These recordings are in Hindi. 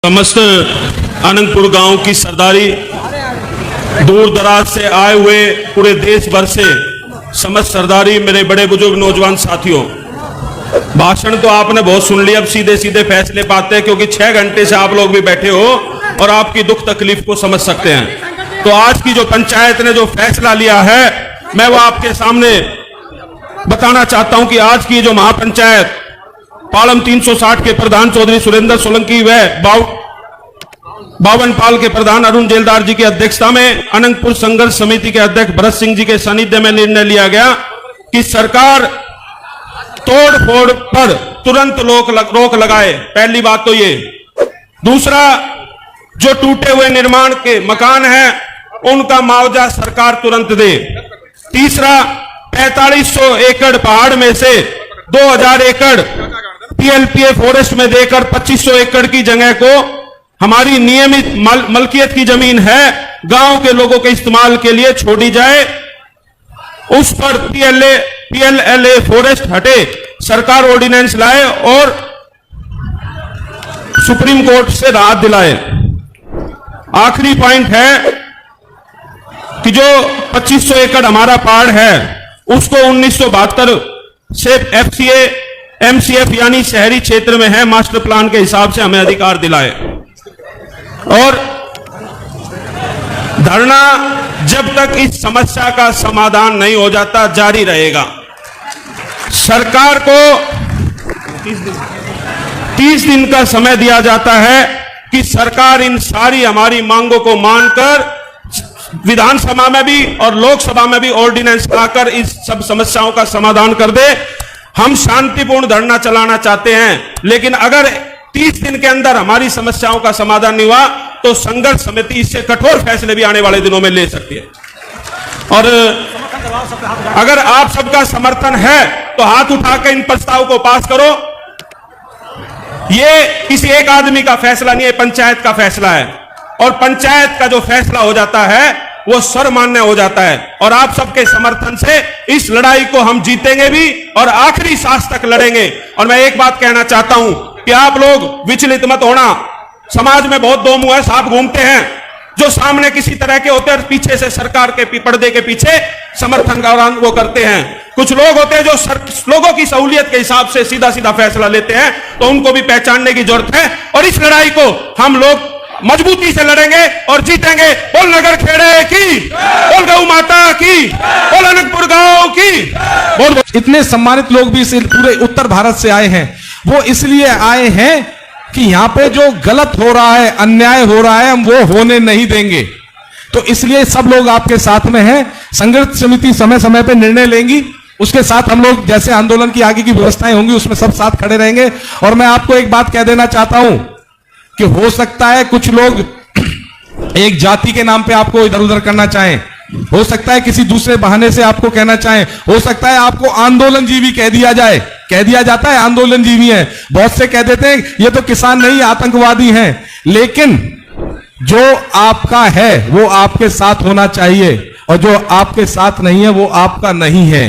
समस्त अनंतपुर गांव की सरदारी, दूर दराज से आए हुए पूरे देश भर से समस्त सरदारी, मेरे बड़े बुजुर्ग नौजवान साथियों, भाषण तो आपने बहुत सुन लिया। अब सीधे सीधे फैसले पाते हैं, क्योंकि 6 घंटे से आप लोग भी बैठे हो और आपकी दुख तकलीफ को समझ सकते हैं। तो आज की जो पंचायत ने जो फैसला लिया है, मैं वो आपके सामने बताना चाहता हूं कि आज की जो महापंचायत पालम 360 के प्रधान चौधरी सुरेंद्र सोलंकी व बावन पाल के प्रधान अरुण जेलदार जी की अध्यक्षता में अनंतपुर संघर्ष समिति के अध्यक्ष भरत सिंह जी के सानिध्य में निर्णय लिया गया कि सरकार तोड़ फोड़ पर तुरंत रोक लगाए। पहली बात तो ये। दूसरा, जो टूटे हुए निर्माण के मकान हैं उनका मुआवजा सरकार तुरंत दे। तीसरा, 4500 एकड़ पहाड़ में से 2000 एकड़ पीएलपीए फॉरेस्ट में देकर 2500 एकड़ की जगह को हमारी नियमित मलकियत की जमीन है, गांव के लोगों के इस्तेमाल के लिए छोड़ी जाए। उस पर पीएलएलए फॉरेस्ट हटे, सरकार ऑर्डिनेंस लाए और सुप्रीम कोर्ट से राहत दिलाए। आखिरी पॉइंट है कि जो 2500 एकड़ हमारा पहाड़ है उसको 1972 से एफसीए एमसीएफ यानी शहरी क्षेत्र में है, मास्टर प्लान के हिसाब से हमें अधिकार दिलाए। और धरना जब तक इस समस्या का समाधान नहीं हो जाता जारी रहेगा। सरकार को 30 दिन का समय दिया जाता है कि सरकार इन सारी हमारी मांगों को मानकर विधानसभा में भी और लोकसभा में भी ऑर्डिनेंस लाकर इस सब समस्याओं का समाधान कर दे। हम शांतिपूर्ण धरना चलाना चाहते हैं, लेकिन अगर 30 दिन के अंदर हमारी समस्याओं का समाधान नहीं हुआ तो संघर्ष समिति इससे कठोर फैसले भी आने वाले दिनों में ले सकती है। और अगर आप सबका समर्थन है तो हाथ उठाकर इन प्रस्ताव को पास करो। ये किसी एक आदमी का फैसला नहीं है, पंचायत का फैसला है। और पंचायत का जो फैसला हो जाता है वो सर्वमान्य हो जाता है। और आप सबके समर्थन से इस लड़ाई को हम जीतेंगे भी और आखिरी सांस तक लड़ेंगे। और मैं एक बात कहना चाहता हूं कि आप लोग विचलित मत होना। समाज में बहुत दो मुंह सांप घूमते हैं, जो सामने किसी तरह के होते हैं और पीछे से सरकार के पर्दे के पीछे समर्थन का वो करते हैं। कुछ लोग होते हैं जो लोगों की सहूलियत के हिसाब से सीधा सीधा फैसला लेते हैं, तो उनको भी पहचानने की जरूरत है। और इस लड़ाई को हम लोग मजबूती से लड़ेंगे और जीतेंगे। बोल नगर खेड़े की, बोल गौ माता की, बोल अनंतपुर गांव की। बोल। इतने सम्मानित लोग भी इस पूरे उत्तर भारत से आए हैं, वो इसलिए आए हैं कि यहां पे जो गलत हो रहा है, अन्याय हो रहा है, हम वो होने नहीं देंगे। तो इसलिए सब लोग आपके साथ में हैं। संघर्ष समिति समय समय पे निर्णय लेंगी, उसके साथ हम लोग जैसे आंदोलन की आगे की व्यवस्थाएं होंगी उसमें सब साथ खड़े रहेंगे। और मैं आपको एक बात कह देना चाहता हूं कि हो सकता है कुछ लोग एक जाति के नाम पे आपको इधर उधर करना चाहें, हो सकता है किसी दूसरे बहाने से आपको कहना चाहें, हो सकता है आपको आंदोलनजीवी कह दिया जाए। कह दिया जाता है आंदोलनजीवी है, बहुत से कह देते हैं ये तो किसान नहीं आतंकवादी हैं। लेकिन जो आपका है वो आपके साथ होना चाहिए और जो आपके साथ नहीं है वो आपका नहीं है।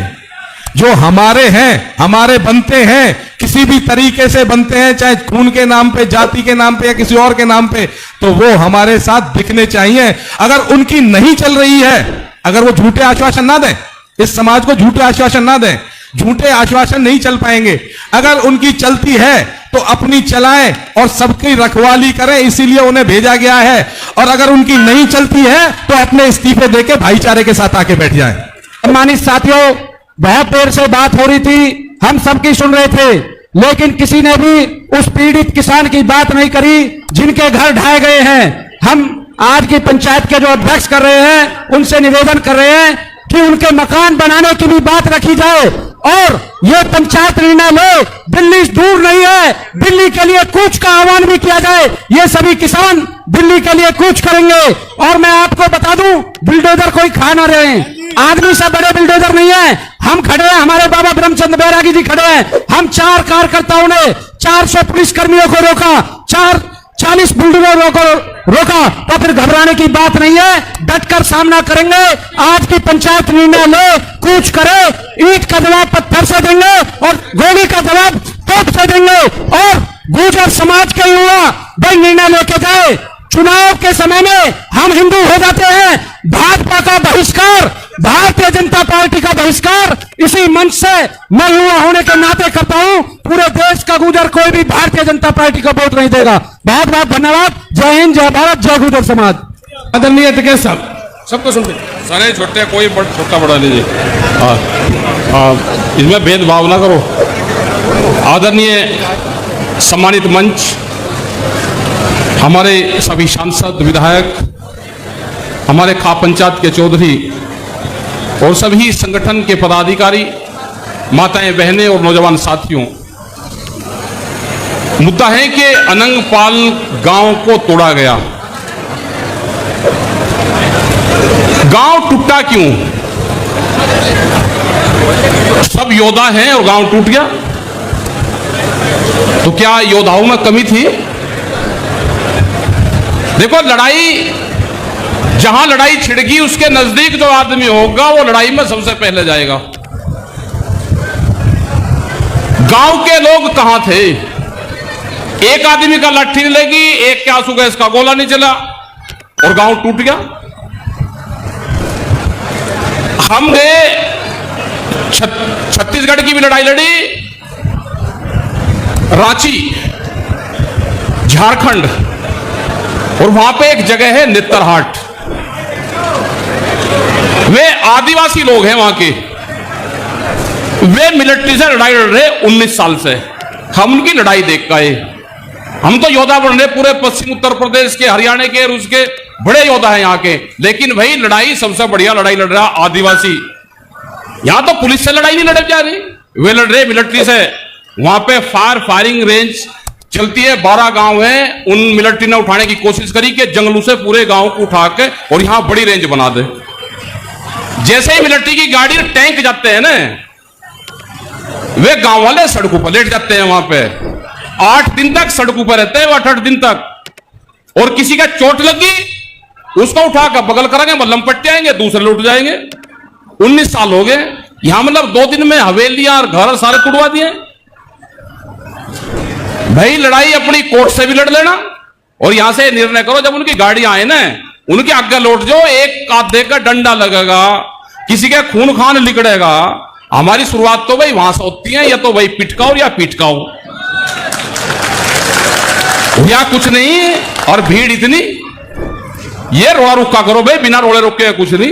जो हमारे हैं, हमारे बनते हैं, किसी भी तरीके से बनते हैं, चाहे खून के नाम पे, जाति के नाम पे या किसी और के नाम पे, तो वो हमारे साथ दिखने चाहिए। अगर उनकी नहीं चल रही है, अगर वो झूठे आश्वासन ना दें, इस समाज को झूठे आश्वासन ना दें, झूठे आश्वासन नहीं चल पाएंगे। अगर उनकी चलती है तो अपनी चलाएं और सबकी रखवाली करें, इसीलिए उन्हें भेजा गया है। और अगर उनकी नहीं चलती है तो अपने इस्तीफे देके भाईचारे के साथ आके बैठ जाएं। सम्मानित साथियों, बहुत देर से बात हो रही थी, हम सबकी सुन रहे थे, लेकिन किसी ने भी उस पीड़ित किसान की बात नहीं करी जिनके घर ढाए गए हैं। हम आज की पंचायत के जो अध्यक्ष कर रहे हैं उनसे निवेदन कर रहे हैं कि उनके मकान बनाने की भी बात रखी जाए और ये पंचायत निर्णय ले। दिल्ली दूर नहीं है, दिल्ली के लिए कूच का आह्वान भी किया जाए। ये सभी किसान दिल्ली के लिए कूच करेंगे। और मैं आपको बता दूं, बुलडोजर कोई खा ना रहे, आदमी से बड़े बुलडोजर नहीं है। हम खड़े हैं, हमारे बाबा ब्रह्मचंद्र बैरागी जी खड़े हैं। हम 4 कार्यकर्ताओं ने 400 पुलिस कर्मियों को रोका, 40 बुलडोजरों को रोका, तो फिर घबराने की बात नहीं है, डटकर सामना करेंगे। आज की पंचायत निर्णय ले, कूच करे, ईंट का जवाब पत्थर से देंगे और गोली का जवाब तोप से देंगे। और गुर्जर समाज के युवा बड़े निर्णय लेके में, चुनाव के समय में हम हिंदू हो जाते हैं। भाजपा का बहिष्कार, भारतीय जनता पार्टी का बहिष्कार इसी मंच से मैं युवा होने के नाते करता हूं। पूरे देश का गुजर कोई भी भारतीय जनता पार्टी को वोट नहीं देगा। बहुत बहुत धन्यवाद। जय हिंद, जय भारत, जय गुजर समाज। आदरणीय टिकैत साहब, सबको सुनते सारे छोटे, कोई छोटा बड़ा लीजिए, इसमें भेदभाव ना करो। आदरणीय सम्मानित मंच, हमारे सभी सांसद, विधायक, हमारे खाप पंचायत के चौधरी और सभी संगठन के पदाधिकारी, माताएं, बहनें और नौजवान साथियों, मुद्दा है कि अनंगपाल गांव को तोड़ा गया। गांव टूटा क्यों? सब योद्धा हैं और गांव टूट गया, तो क्या योद्धाओं में कमी थी? देखो, लड़ाई, जहां लड़ाई छिड़की उसके नजदीक जो आदमी होगा वो लड़ाई में सबसे पहले जाएगा। गांव के लोग कहां थे? एक आदमी का लाठी नहीं लगी, एक के आंसू गैस का गोला नहीं चला और गांव टूट गया। हम गए, छत्तीसगढ़ की भी लड़ाई लड़ी, रांची, झारखंड, और वहां पे एक जगह है नेतरहाट। वे आदिवासी लोग हैं वहां के, वे मिलिट्री से लड़ाई लड़ रहे 19 साल से। हम उनकी लड़ाई देख के आए। हम तो योद्धा बन रहे पूरे पश्चिम उत्तर प्रदेश के, हरियाणा के, रूस के बड़े योद्धा हैं यहाँ के, लेकिन भाई लड़ाई सबसे बढ़िया लड़ाई लड़ रहा आदिवासी। यहां तो पुलिस से लड़ाई नहीं लड़ जा रही, वे लड़ रहे मिलिट्री से। वहां पे फायरिंग रेंज चलती है, 12 गांव हैं। उन मिलिट्री ने उठाने की कोशिश करी कि जंगलों से पूरे गांव को उठा के और यहां बड़ी रेंज बना दे। जैसे ही मिलिट्री की गाड़ी टैंक जाते हैं ना, वे गांव वाले सड़कों पर लेट जाते हैं। वहां पे 8 दिन तक सड़कों पर रहते हैं, 8 दिन तक। और किसी का चोट लगी, उसको उठाकर बगल कराएंगे, मल्लम पट्टी आएंगे, दूसरे लौट जाएंगे। 19 साल हो गए यहां, मतलब 2 दिन में हवेलियां और घर सारे तुड़वा दिए। भाई लड़ाई अपनी कोर्ट से भी लड़ लेना और यहां से निर्णय करो, जब उनकी गाड़ी आए ना, उनके आगे लौट जाओ, एक कांधे का डंडा लगेगा, किसी के खून खान लिकड़ेगा। हमारी शुरुआत तो भाई वहां से होती है, या तो भाई पिटकाओ या पिटकाओ, या कुछ नहीं। और भीड़ इतनी, ये रोआ रुका करो भाई, बिना रोड़े रोके कुछ नहीं।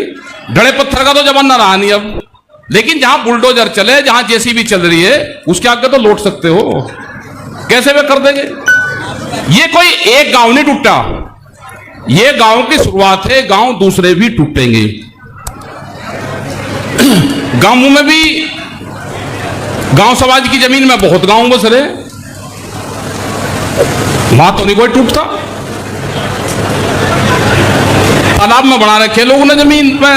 डड़े पत्थर का तो जमाना रहा नहीं अब, लेकिन जहां बुलडोजर चले, जहां जेसीबी चल रही है, उसके आगे तो लौट सकते हो। कैसे वे कर देंगे? ये कोई एक गांव नहीं टूटा, ये गांव की शुरुआत है, गांव दूसरे भी टूटेंगे। गांवों में भी, गांव समाज की जमीन में बहुत गांव बस रहे, वहां तो नहीं कोई टूटता। तालाब में बना रखे लोगों ने जमीन पे,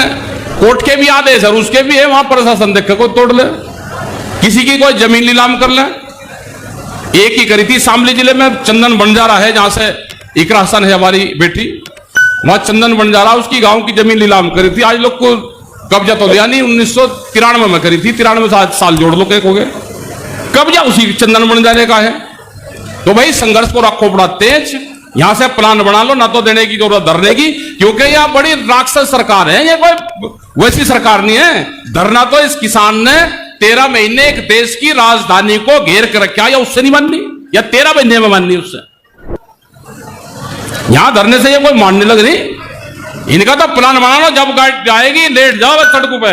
कोर्ट के भी आदेश है, उसके भी है, वहां प्रशासन देख के कोई तोड़ ले, किसी की कोई जमीन नीलाम कर ले। एक ही करी थी शामली जिले में, चंदन बंजारा है, जहां से इकरा हसन है हमारी बेटी, वहां चंदन बंजारा, उसकी गांव की जमीन नीलाम करी थी। आज लोग को कब्जा तो लिया नहीं, 1993 में करी थी, 93 साल जोड़ लो, एक हो गए, कब्जा उसी चंदन बंजारे का है। तो भाई संघर्ष को रखो बड़ा तेज, यहां से प्लान बना लो, ना तो देने की जरूरत धरने की, क्योंकि यह बड़ी राक्षस सरकार है, ये कोई वैसी सरकार नहीं है। धरना तो इस किसान ने 13 महीने एक देश की राजधानी को घेर कर रखा, या उससे नहीं माननी, या 13 महीने में माननी उससे। यहां धरने से ये कोई मानने लग रही, इनका तो प्लान बना लो, जब गाड़ी आएगी लेट जाओ सड़कों पे।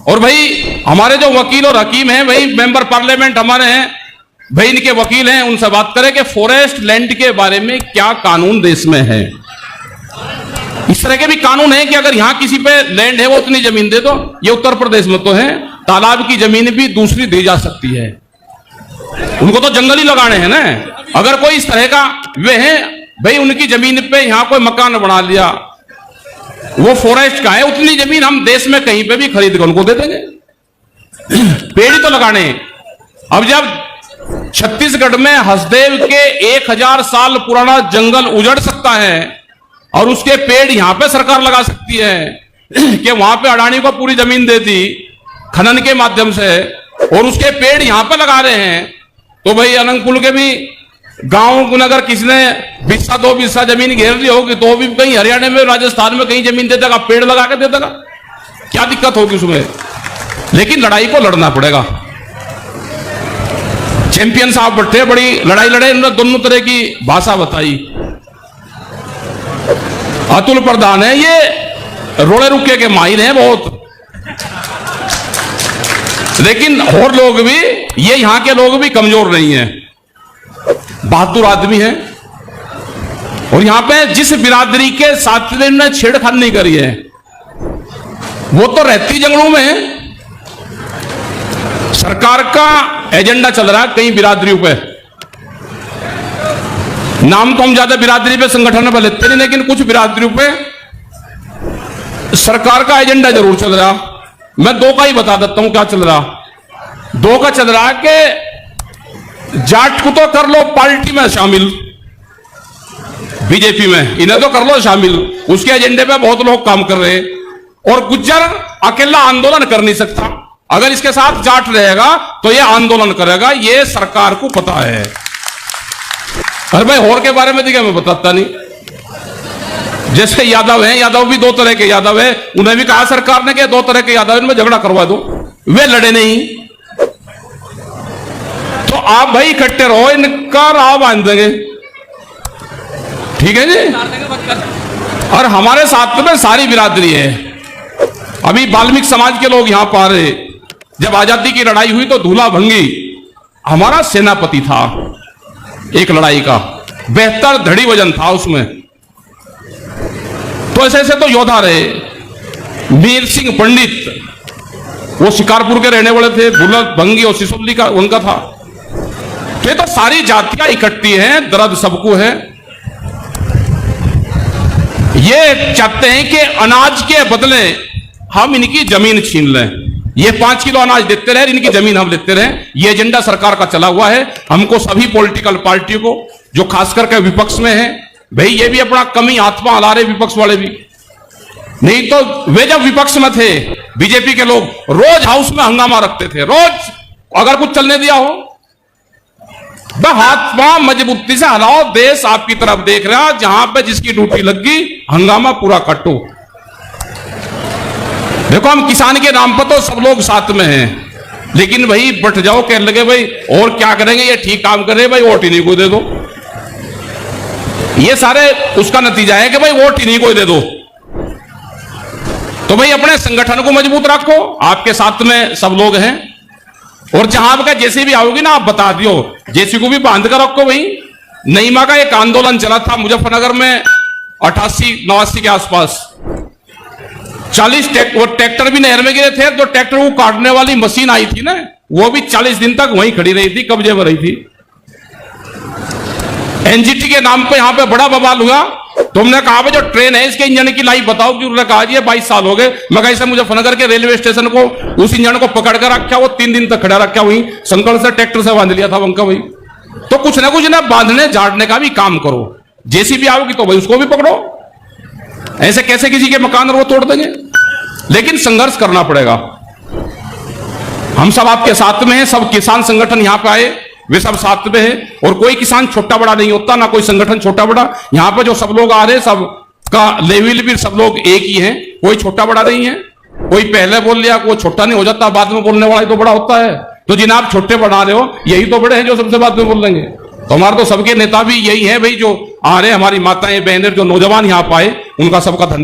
और भाई हमारे जो वकील और हकीम हैं, भाई मेंबर पार्लियामेंट हमारे हैं, भाई इनके वकील हैं, उनसे बात करें कि फॉरेस्ट लैंड के बारे में क्या कानून देश में है। इस तरह के भी कानून है कि अगर यहां किसी पे लैंड है वो उतनी जमीन दे दो, ये उत्तर प्रदेश में तो है। तालाब की जमीन भी दूसरी दी जा सकती है, उनको तो जंगल ही लगाने हैं ना। अगर कोई इस तरह का वे हैं, भाई उनकी जमीन पे यहां कोई मकान बना लिया, वो फॉरेस्ट का है, उतनी जमीन हम देश में कहीं पे भी खरीद कर उनको दे देंगे। पेड़ ही तो लगाने। अब जब छत्तीसगढ़ में हसदेव के 1000 साल पुराना जंगल उजड़ सकता है और उसके पेड़ यहां पे सरकार लगा सकती है कि वहां पे अडानी को पूरी जमीन दे दी खनन के माध्यम से, और उसके पेड़ यहां पे लगा रहे हैं, तो भाई अनंगपुर के भी गांव को अगर किसी ने 2 बिस्सा जमीन घेर ली होगी तो भी कहीं हरियाणा में, राजस्थान में कहीं जमीन दे देगा, पेड़ लगा के दे देगा, क्या दिक्कत होगी उसमें? लेकिन लड़ाई को लड़ना पड़ेगा। चैंपियन साहब बैठे, बड़ी लड़ाई लड़े, उन्होंने दोनों तरह की भाषा बताई। अतुल प्रधान है, ये रोड़े रुके के माहिर हैं बहुत, लेकिन और लोग भी, ये यहां के लोग भी कमजोर नहीं हैं, बहादुर आदमी है। और यहां पे जिस बिरादरी के साथ ने छेड़खानी नहीं करी है वो तो रहती जंगलों में है। सरकार का एजेंडा चल रहा है कई बिरादरियों पे, नाम तो हम ज्यादा बिरादरी पे संगठन में लेते नहीं, लेकिन कुछ बिरादरियों पे सरकार का एजेंडा जरूर चल रहा। मैं 2 का ही बता देता हूं क्या चल रहा। 2 का चल रहा कि जाट को तो कर लो पार्टी में शामिल, बीजेपी में इन्हें तो कर लो शामिल, उसके एजेंडे पे बहुत लोग काम कर रहे हैं। और गुज्जर अकेला आंदोलन कर नहीं सकता, अगर इसके साथ जाट रहेगा तो यह आंदोलन करेगा, यह सरकार को पता है। अरे भाई और के बारे में देखिए मैं बताता नहीं, जैसे यादव हैं, यादव भी 2 तरह के यादव है, उन्हें भी कहा सरकार ने कि 2 तरह के यादव, इनमें झगड़ा करवा दो, वे लड़े नहीं। तो आप भाई इकट्ठे रहो, इनका राह बांध देंगे, ठीक है जी। और हमारे साथ में सारी बिरादरी है। अभी वाल्मीकि समाज के लोग यहां पर आ रहे, जब आजादी की लड़ाई हुई तो दूल्हा भंगी हमारा सेनापति था, एक लड़ाई का 72 धड़ी वजन था उसमें। तो ऐसे ऐसे तो योद्धा रहे। मीर सिंह पंडित वो शिकारपुर के रहने वाले थे, दूल्हा भंगी और सिसोली का उनका था। तो ये तो सारी जातियां इकट्ठी हैं, दर्द सबको है। ये चाहते हैं कि अनाज के बदले हम इनकी जमीन छीन लें, ये 5 किलो अनाज देते रहे, इनकी जमीन हम लेते रहे। ये एजेंडा सरकार का चला हुआ है। हमको सभी पॉलिटिकल पार्टियों को, जो खास करके विपक्ष में है, भाई ये भी अपना कमी आत्मा हला रहे, विपक्ष वाले भी। नहीं तो वे जब विपक्ष में थे बीजेपी के लोग रोज हाउस में हंगामा रखते थे, रोज अगर कुछ चलने दिया हो हाथ पांव मजबूती से हलाओ, देश आपकी तरफ देख रहा, जहां पे जिसकी ड्यूटी लग गई हंगामा पूरा कटो। देखो हम किसान के नाम पर तो सब लोग साथ में हैं, लेकिन भाई बैठ जाओ कहने लगे भाई और क्या करेंगे, ये ठीक काम कर रहे भाई, वोट इन्हीं को दे दो। ये सारे उसका नतीजा है कि भाई वोट इन्हीं को दे दो। तो भाई अपने संगठन को मजबूत रखो, आपके साथ में सब लोग हैं। और जहां पर जैसे भी आओगी ना आप बता दियो, जैसी को भी बांध कर रखो। भाई नईमा का एक आंदोलन चला था मुजफ्फरनगर में 88-89 के आसपास, 40 ट्रैक्टर भी नहर में गिरे थे। तो ट्रैक्टर को काटने वाली मशीन आई थी ना, वो भी 40 दिन तक वहीं खड़ी रही थी, कब्जे में रही थी। एनजीटी के नाम पे यहां पे बड़ा बवाल हुआ। तुमने कहा जो ट्रेन है इसके इंजन की लाइफ बताओ, कि उन्होंने कहा जी 22 साल हो गए। मैं कैसे मुजफ्फरनगर के रेलवे स्टेशन को उस इंजन को पकड़ कर रखा, वो 3 दिन तक खड़ा रखा, वहीं संकल से ट्रैक्टर से बांध लिया था वंका भाई। तो कुछ ना कुछ ना बांधने झाड़ने का भी काम करो। जेसीबी आओगी तो भाई उसको भी पकड़ो, ऐसे कैसे किसी के मकान और वो तोड़ देंगे। लेकिन संघर्ष करना पड़ेगा। हम सब आपके साथ में हैं, सब किसान संगठन यहां पे आए वे सब साथ में है। और कोई किसान छोटा बड़ा नहीं होता, ना कोई संगठन छोटा बड़ा। यहां पे जो सब लोग आ रहे हैं सब का लेवल भी सब लोग एक ही हैं, कोई छोटा बड़ा नहीं है। कोई पहले बोल लिया कोई छोटा नहीं हो जाता, बाद में बोलने वाला ही तो बड़ा होता है। तो जिन्हें आप छोटे बना रहे हो यही तो बड़े हैं जो सबसे बाद में बोल देंगे। तो हमारे तो सबके नेता भी यही है भाई, जो आ रहे हैं हमारी माताएं बहनें जो नौजवान यहां पाए, उनका सबका धन्यवाद।